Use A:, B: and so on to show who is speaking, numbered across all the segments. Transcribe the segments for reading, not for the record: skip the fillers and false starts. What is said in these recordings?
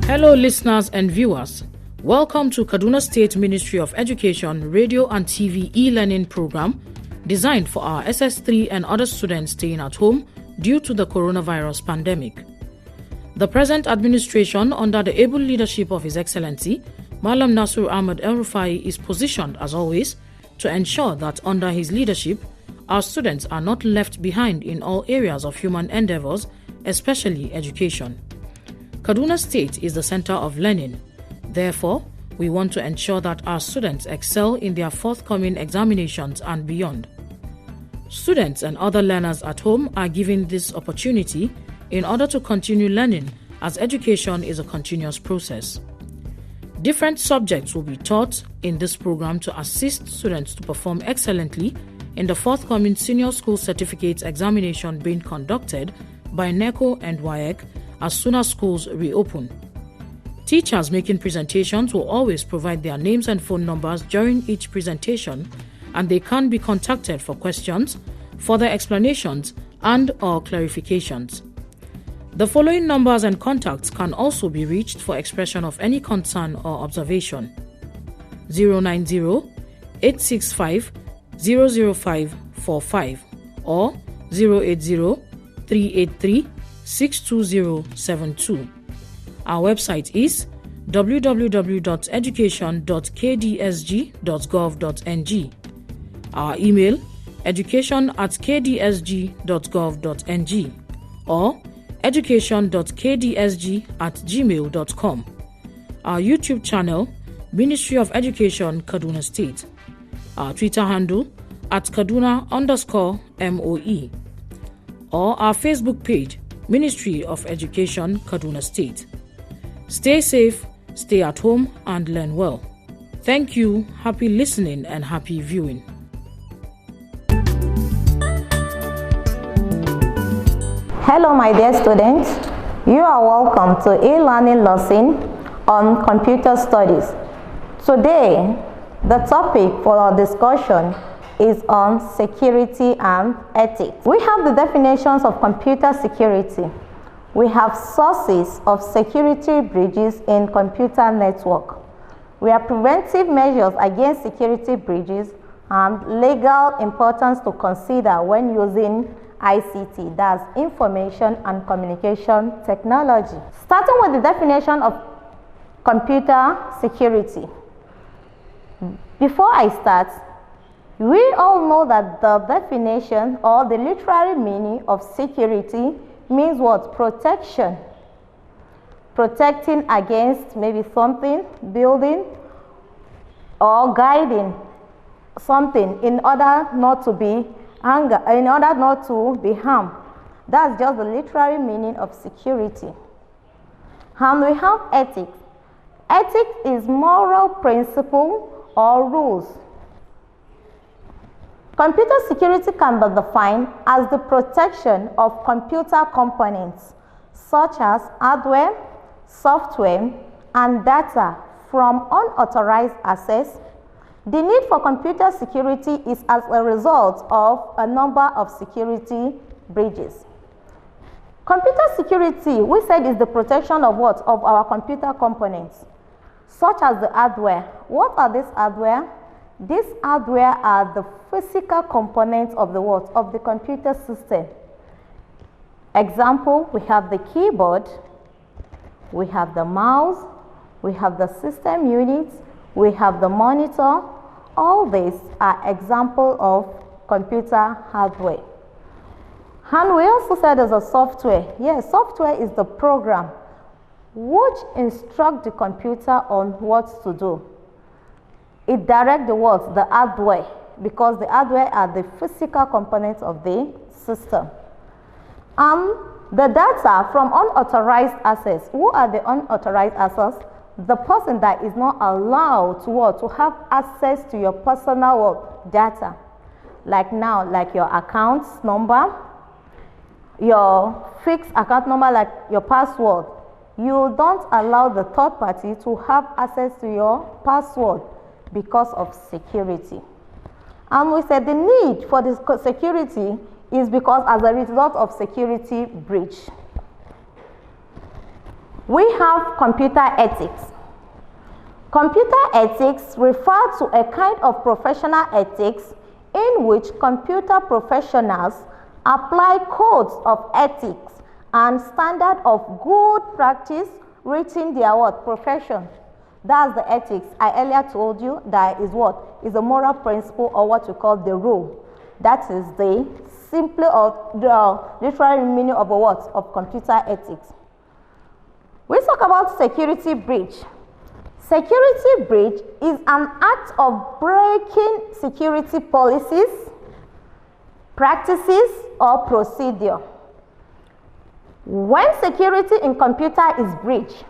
A: Hello listeners and viewers, welcome to Kaduna State Ministry of Education Radio and TV e-learning program designed for our SS3 and other students staying at home due to the coronavirus pandemic. The present administration under the able leadership of His Excellency, Malam Nasir Ahmed El-Rufai, is positioned as always to ensure that under his leadership, our students are not left behind in all areas of human endeavors, especially education. Kaduna State is the center of learning. Therefore, we want to ensure that our students excel in their forthcoming examinations and beyond. Students and other learners at home are given this opportunity in order to continue learning, as education is a continuous process. Different subjects will be taught in this program to assist students to perform excellently in the forthcoming Senior School Certificate examination being conducted by NECO and WAEC as soon as schools reopen. Teachers making presentations will always provide their names and phone numbers during each presentation, and they can be contacted for questions, further explanations, and/or clarifications. The following numbers and contacts can also be reached for expression of any concern or observation: 090-865-00545 or 080-383-62072. Our website is www.education.kdsg.gov.ng. Our email education@kdsg.gov.ng or education.kdsg@gmail.com. Our YouTube channel, Ministry of Education, Kaduna State. Our Twitter handle @Kaduna_MOE. Or our Facebook page, Ministry of Education, Kaduna State. Stay safe, stay at home, and learn well. Thank you, happy listening, and happy viewing.
B: Hello, my dear students. You are welcome to e-learning lesson on computer studies. Today, the topic for our discussion is on security and ethics. We have the definitions of computer security. We have sources of security breaches in computer network. We have preventive measures against security breaches and legal importance to consider when using ICT, that's information and communication technology. Starting with the definition of computer security. Before I start, we all know that the definition or the literary meaning of security means what? Protection. Protecting against maybe something, building, or guiding something in order not to be harmed. That's just the literary meaning of security. And we have ethics. Ethics is moral principle or rules. Computer security can be defined as the protection of computer components such as hardware, software, and data from unauthorized access. The need for computer security is as a result of a number of security breaches. Computer security, we said, is the protection of what? Of our computer components, such as the hardware. What are these hardware? These hardware are the physical components of the what? Of the computer system. Example, we have the keyboard, we have the mouse, we have the system units, we have the monitor. All these are examples of computer hardware. And we also said there's a software. Yes, software is the program which instructs the computer on what to do. It directs the what? The hardware, because the hardware are the physical components of the system. The data from unauthorized access. Who are the unauthorized access? The person that is not allowed to have access to your personal data. Like now, like your account number, your fixed account number, like your password. You don't allow the third party to have access to your password because of security. And we said the need for this security is because as a result of security breach. We have computer ethics. Computer ethics refer to a kind of professional ethics in which computer professionals apply codes of ethics and standard of good practice within their profession. That's the ethics. I earlier told you that is a moral principle, or what we call the rule. That is the simple or the literary meaning of of computer ethics. We talk about security breach. Security breach is an act of breaking security policies, practices, or procedure. When security in computer is breached,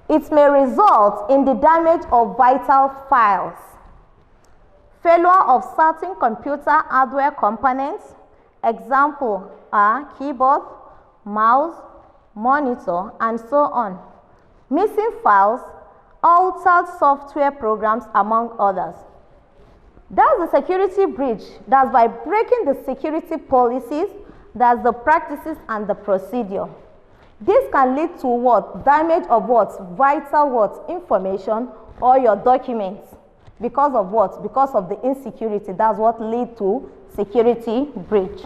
B: it may result in the damage of vital files, failure of certain computer hardware components. Example are keyboard, mouse, monitor, and so on. Missing files, altered software programs, among others. That's the security breach. That's by breaking the security policies, that's the practices and the procedure. This can lead to damage of vital information or your documents. Because of what? Because of the insecurity. That's what leads to security breach.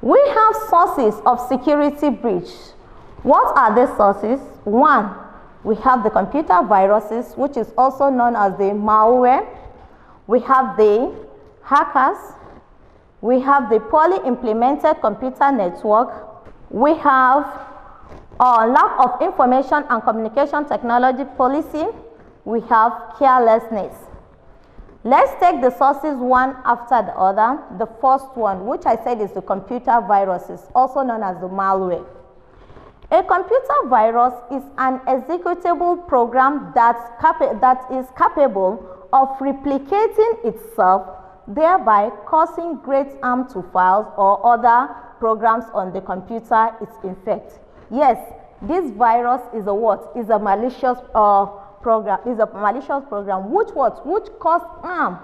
B: We have sources of security breach. What are the sources? One, we have the computer viruses, which is also known as the malware. We have the hackers. We have the poorly implemented computer network. We have lack of information and communication technology policy. We have carelessness. Let's take the sources one after the other. The first one, which I said is the computer viruses, also known as the malware. A computer virus is an executable program that is capable of replicating itself, thereby causing great harm to files or other programs on the computer it infects. Yes, this virus is a malicious program. Is a malicious program which cause harm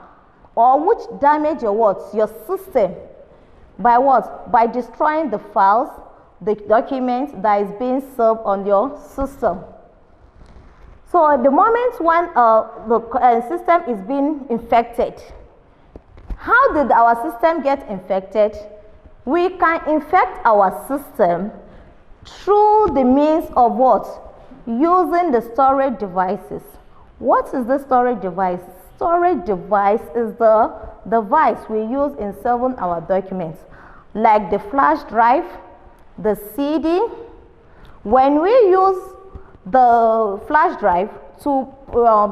B: or which damage your system by By destroying the files, the documents that is being served on your system. So at the moment when the system is being infected, how did our system get infected? We can infect our system through the means of using the storage devices. What is the storage device? Storage device is the device we use in saving our documents, like the flash drive, the CD. When we use the flash drive to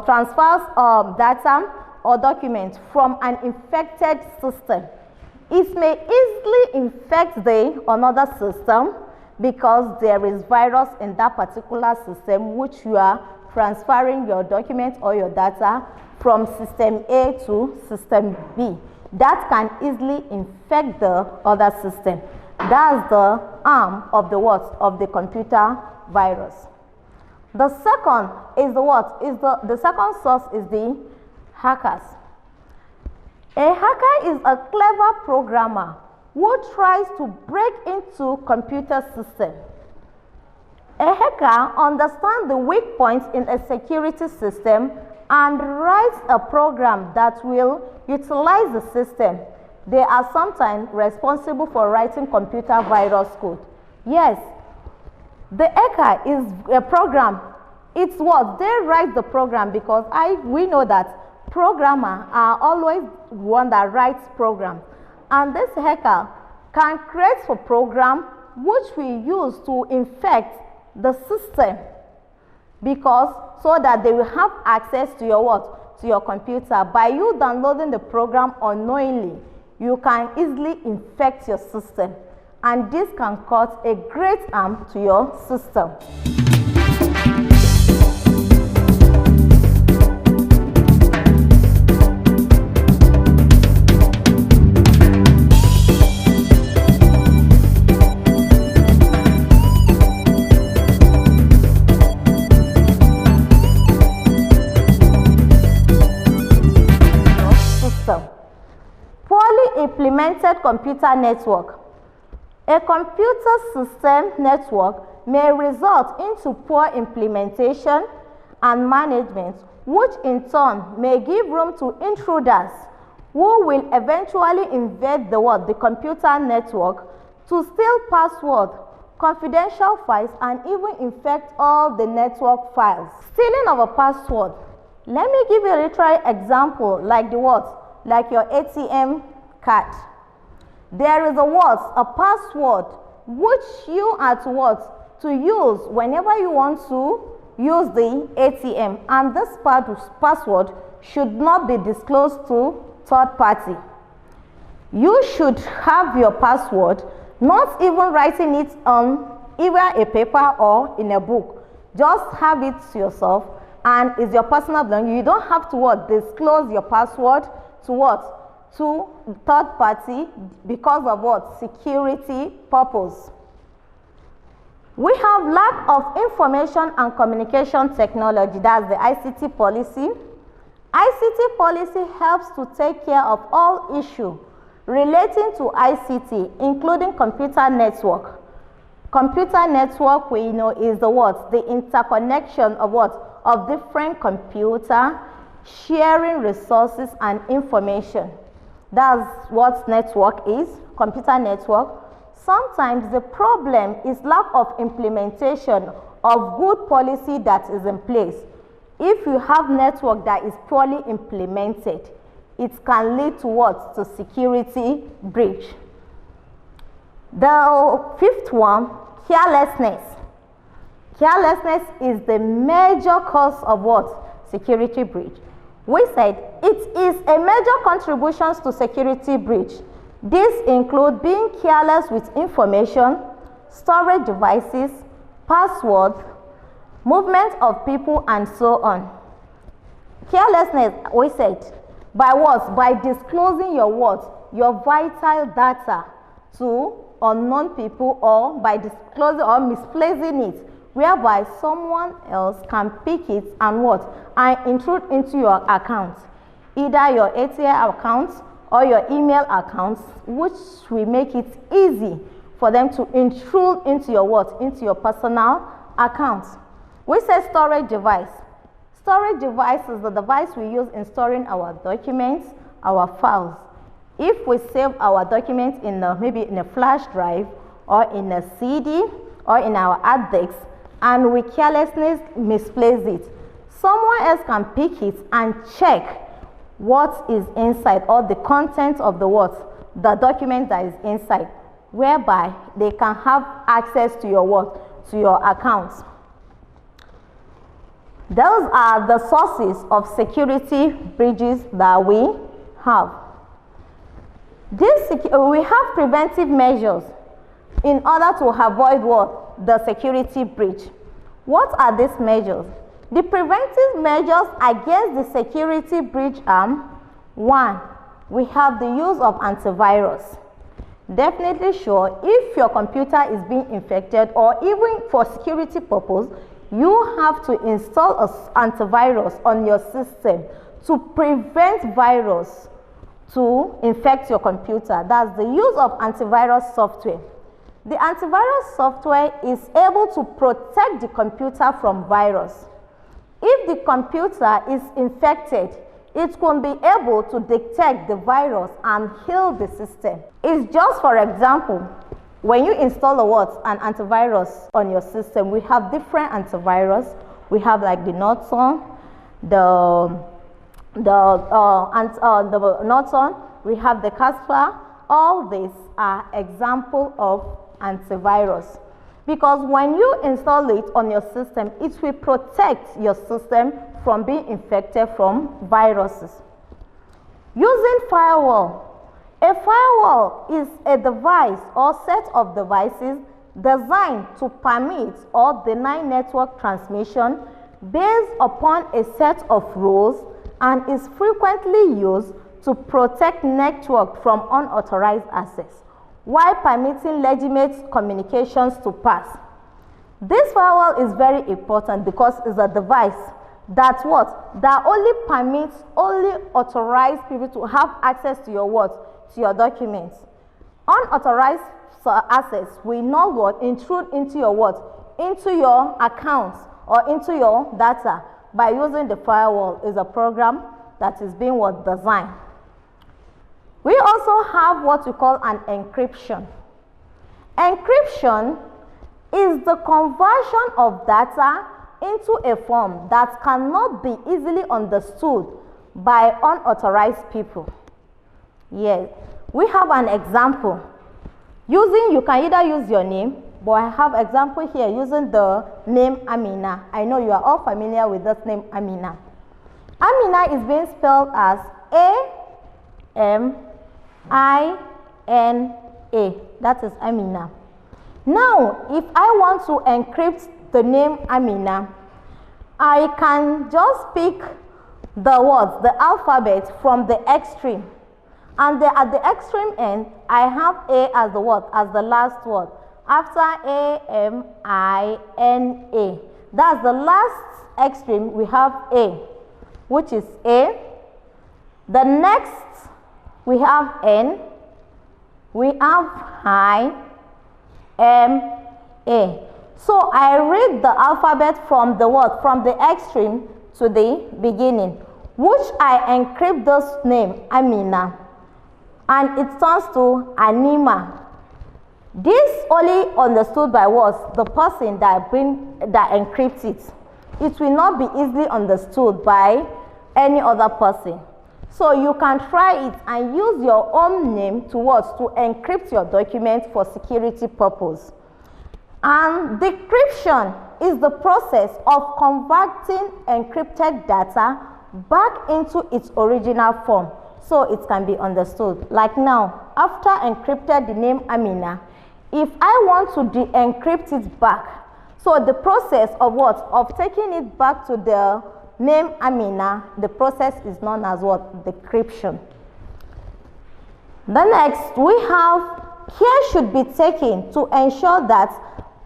B: transfer data or documents from an infected system, it may easily infect another system because there is virus in that particular system which you are transferring your documents or your data from system A to system B. That can easily infect the other system. That's the arm of the computer virus. The second is the second source is the hackers. A hacker is a clever programmer who tries to break into computer system. A hacker understands the weak points in a security system and writes a program that will utilize the system. They are sometimes responsible for writing computer virus code. Yes, the hacker is a program. It's they write the program because we know that programmers are always one that writes programs. And this hacker can create a program which we use to infect the system so that they will have access to your computer. By you downloading the program unknowingly, you can easily infect your system, and this can cause a great harm to your system. implemented computer network. A computer system network may result into poor implementation and management, which in turn may give room to intruders who will eventually invade the computer network to steal password, confidential files, and even infect all the network files. Stealing of a password. Let me give you a literal example, like like your ATM card. There is a password which you are to use whenever you want to use the ATM, and this password should not be disclosed to third party. You should have your password, not even writing it on either a paper or in a book. Just have it to yourself, and it's your personal belonging. You don't have to disclose your password to third party because of security purpose. We have lack of information and communication technology, that's the ICT policy. ICT policy helps to take care of all issues relating to ICT, including computer network. Computer network, we know, is the interconnection of different computer, sharing resources and information. That's what network is, computer network. Sometimes the problem is lack of implementation of good policy that is in place. If you have network that is poorly implemented, it can lead to to security breach. The fifth one, carelessness. Carelessness is the major cause of security breach. We said it is a major contribution to security breach. This includes being careless with information, storage devices, passwords, movement of people, and so on. Carelessness, we said, by what? By disclosing your vital data to unknown people, or by disclosing or misplacing it, whereby someone else can pick it and intrude into your account, either your ATM account or your email accounts, which will make it easy for them to intrude into your personal accounts. We say storage device. Storage device is the device we use in storing our documents, our files. If we save our documents maybe in a flash drive or in a CD or in our hard disk, and we carelessly misplace it, someone else can pick it and check what is inside, or the content of the document that is inside, whereby they can have access to your accounts. Those are the sources of security breaches that we have. We have preventive measures in order to avoid the security breach. What are these measures? The preventive measures against the security breach are: 1. We have the use of antivirus. Definitely sure, if your computer is being infected, or even for security purpose, you have to install an antivirus on your system to prevent virus to infect your computer. That's the use of antivirus software. The antivirus software is able to protect the computer from virus. If the computer is infected, it can be able to detect the virus and heal the system. It's just, for example, when you install an antivirus on your system, we have different antivirus. We have like the Norton, the Norton, we have the Casper. All these are example of antivirus, because when you install it on your system, it will protect your system from being infected from viruses. Using firewall. A firewall is a device or set of devices designed to permit or deny network transmission based upon a set of rules, and is frequently used to protect network from unauthorized access, while permitting legitimate communications to pass. This firewall is very important because it's a device that only permits only authorized people to have access to to your documents. Unauthorized access will not what? Intrude into your what? Into your accounts or into your data by using the firewall. Is a program that is being what? Designed. We also have what we call an encryption. Encryption is the conversion of data into a form that cannot be easily understood by unauthorized people. Yes, we have an example. You can either use your name, but I have example here using the name Amina. I know you are all familiar with this name Amina. Amina is being spelled as A-M-I-N-A. That is Amina. Now, if I want to encrypt the name Amina, I can just pick the words, the alphabet from the extreme. And at the extreme end, I have A as the word, as the last word. After A-M-I-N-A. That's the last extreme, we have A, which is A. The next, we have N. We have I-M-A. So I read the alphabet from the word, from the extreme to the beginning, which I encrypt this name, Amina, and it turns to Anima. This only understood by what? The person that encrypts it. It will not be easily understood by any other person. So you can try it and use your own name to encrypt your document for security purpose. And decryption is the process of converting encrypted data back into its original form so it can be understood. Like now, after encrypted the name Amina, if I want to de-encrypt it back, so the process of of taking it back to the name Amina, the process is known as what? Decryption. The next, we have care should be taken to ensure that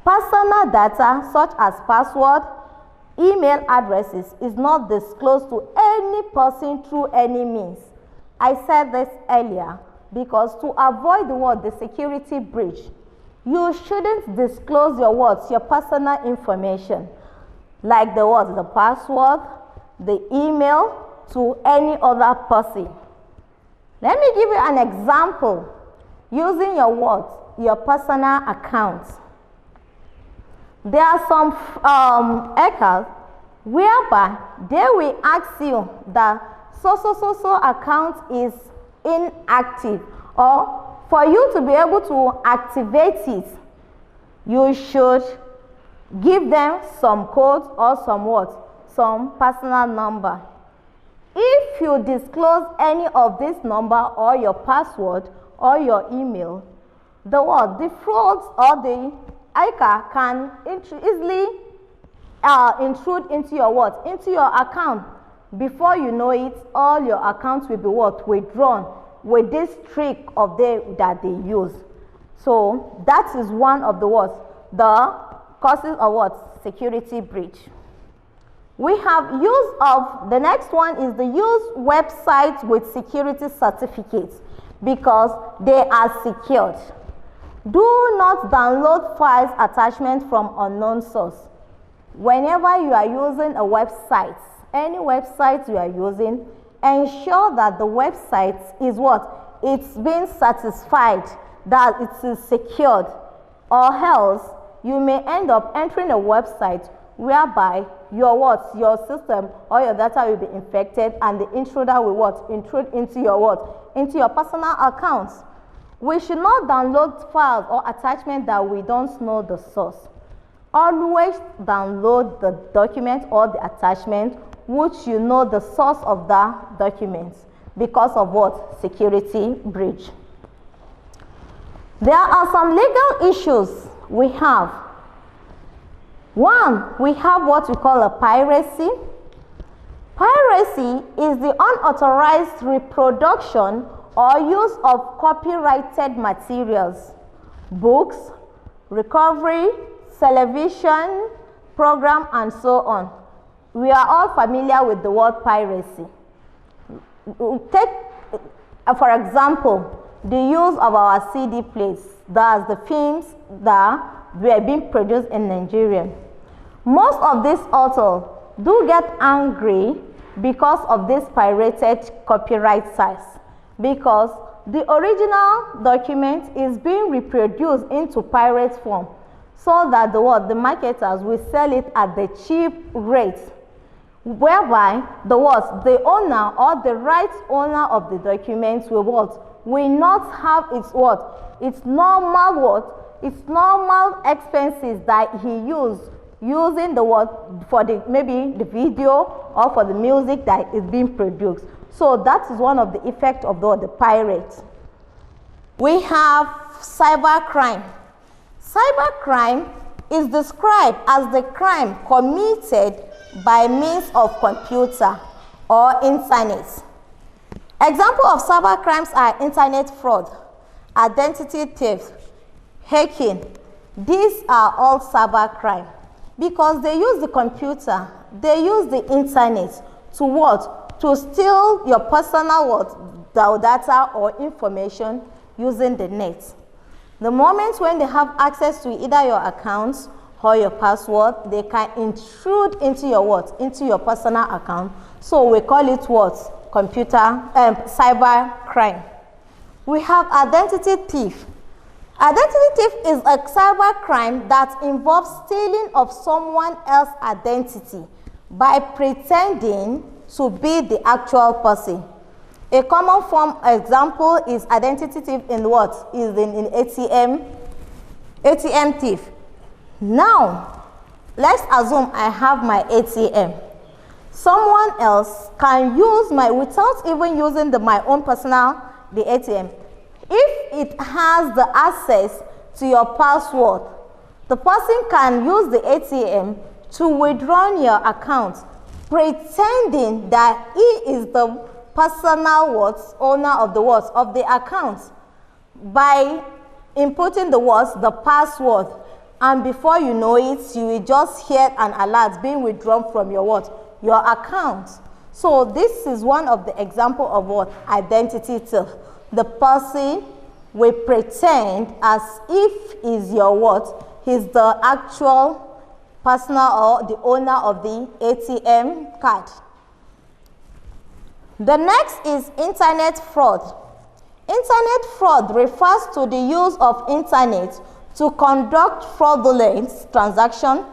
B: personal data such as password, email addresses is not disclosed to any person through any means. I said this earlier because to avoid the security breach, you shouldn't disclose your personal information, like the password, the email, to any other person. Let me give you an example using your personal account. There are some hackers whereby they will ask you that so account is inactive, or for you to be able to activate it, you should give them some code or some personal number. If you disclose any of this number or your password or your email, the frauds or the hacker can easily intrude into your account. Before you know it, all your accounts will be withdrawn with this trick of that they use. So that is one of the causes of security breach. We have the next one is the use websites with security certificates because they are secured. Do not download files attachments from unknown source. Whenever you are using a website, any website you are using, ensure that the website is it's been satisfied that it is secured, or else you may end up entering a website whereby your system or your data will be infected and the intruder will intrude into your personal accounts. We should not download files or attachments that we don't know the source. Always download the document or the attachment which you know the source of the documents because of security breach. There are some legal issues we have. One, we have what we call a piracy. Piracy is the unauthorized reproduction or use of copyrighted materials, books, recovery, television, program, and so on. We are all familiar with the word piracy. Take, for example, the use of our CD plates, that's the films that were being produced in Nigeria. Most of these authors do get angry because of this pirated copyright sites, because the original document is being reproduced into pirate form so that the marketers will sell it at the cheap rate, whereby the owner or the right owner of the documents will not have its normal expenses that he using for maybe the video or for the music that is being produced. So that is one of the effects of the pirate. We have cybercrime. Cybercrime is described as the crime committed by means of computer or internet. Examples of cybercrimes are internet fraud, identity theft, hacking. These are all cybercrime because they use the computer, they use the internet to steal your personal data or information using the net. The moment when they have access to either your accounts or your password, they can intrude into your personal account. So we call it cyber crime. We have identity thief. Identity thief is a cyber crime that involves stealing of someone else's identity by pretending to be the actual person. A common form example is identity thief in ATM thief. Now, let's assume I have my ATM. Someone else can use without even using my own personal, the ATM. If it has the access to your password, the person can use the ATM to withdraw your account, pretending that he is the personal owner of the account by inputting the password, and before you know it, you will just hear an alert being withdrawn from your account. So this is one of the example of identity theft. The person will pretend as if he's he's the actual personal or the owner of the ATM card. The next is internet fraud. Internet fraud refers to the use of internet to conduct fraudulent transactions.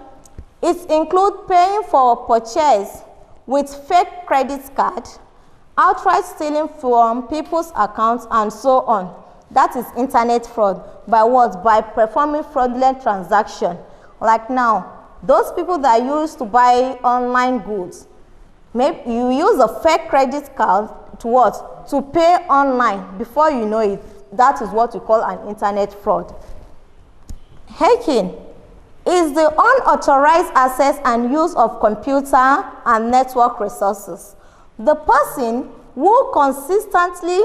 B: It includes paying for purchase with fake credit card, outright stealing from people's accounts, and so on. That is internet fraud. By what? By performing fraudulent transactions. Like now, those people that used to buy online goods, maybe you use a fake credit card to pay online. Before you know it, that is what we call an internet fraud. Hacking is the unauthorized access and use of computer and network resources. The person who consistently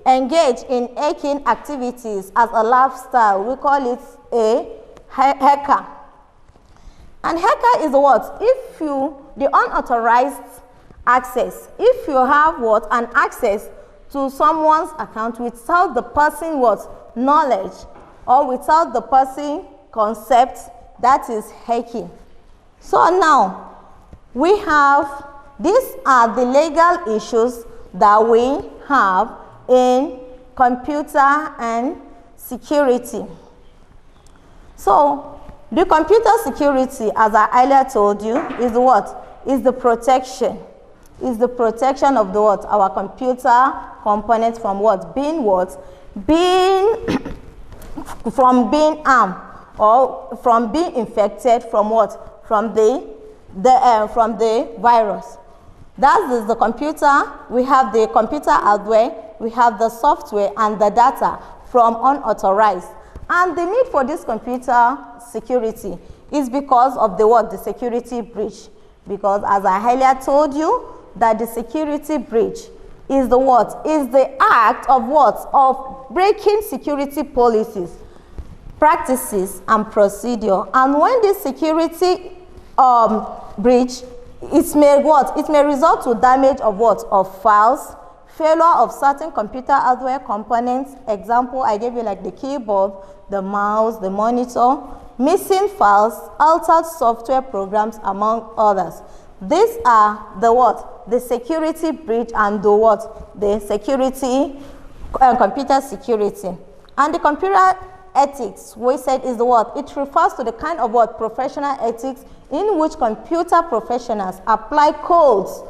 B: engage in hacking activities as a lifestyle, we call it a hacker. And hacker is the unauthorized access. If you have an access to someone's account without the person's knowledge or without the person concept, that is hacking. So now these are the legal issues that we have in computer and security. So the computer security, as I earlier told you, is is the protection. Is the protection of our computer components from from being harmed or from being infected from the virus. That is the computer. We have the computer hardware, we have the software and the data from unauthorized. And the need for this computer security is because of the security breach. Because as I earlier told you, that the security breach is the act of breaking security policies, practices, and procedure. And when this security breach, it may result to damage of files, failure of certain computer hardware components. Example, I gave you like the keyboard, the mouse, the monitor, missing files, altered software programs, among others. These are the what? The security breach and the what? The security, computer security. And the computer ethics, we said, is the what? It refers to the kind of what? Professional ethics in which computer professionals apply codes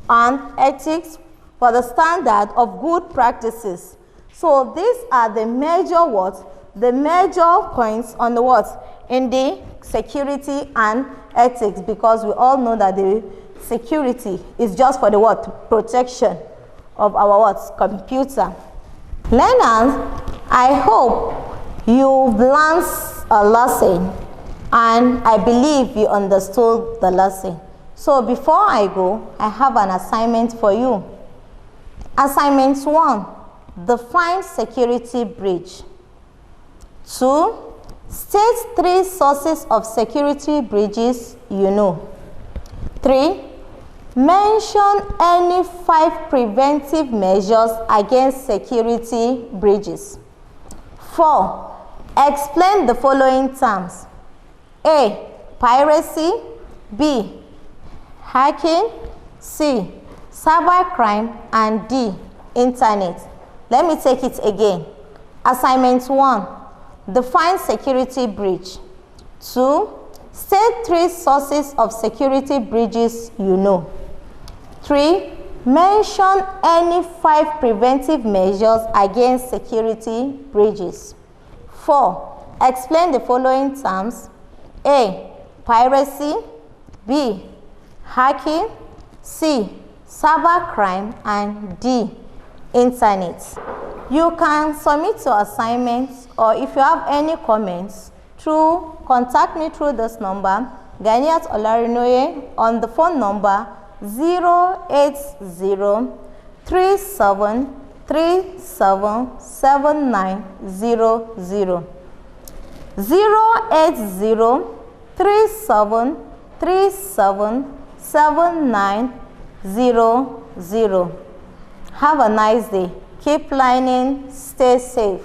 B: and ethics for the standard of good practices. So these are the major what? The major points on the what? In the security and ethics, because we all know that the security is just for the what? Protection of our what? Computer. Learners, I hope you've learned a lesson and I believe you understood the lesson. So before I go, I have an assignment for you. Assignment 1, define security breach. 2, state 3 sources of security breaches you know. 3, mention any 5 preventive measures against security breaches. 4, explain the following terms. A, piracy. B, hacking. C, cybercrime. And D, internet. Let me take it again. Assignment 1, define security breach. 2, state 3 sources of security breaches you know. 3, mention any 5 preventive measures against security breaches. 4, explain the following terms. A, piracy. B, hacking. C, cybercrime. And D, internet. You can submit your assignments, or if you have any comments, contact me through this number, Ganiat Olarinoye, on the phone number 08037377900. 08037377900. Have a nice day. Keep learning. Stay safe.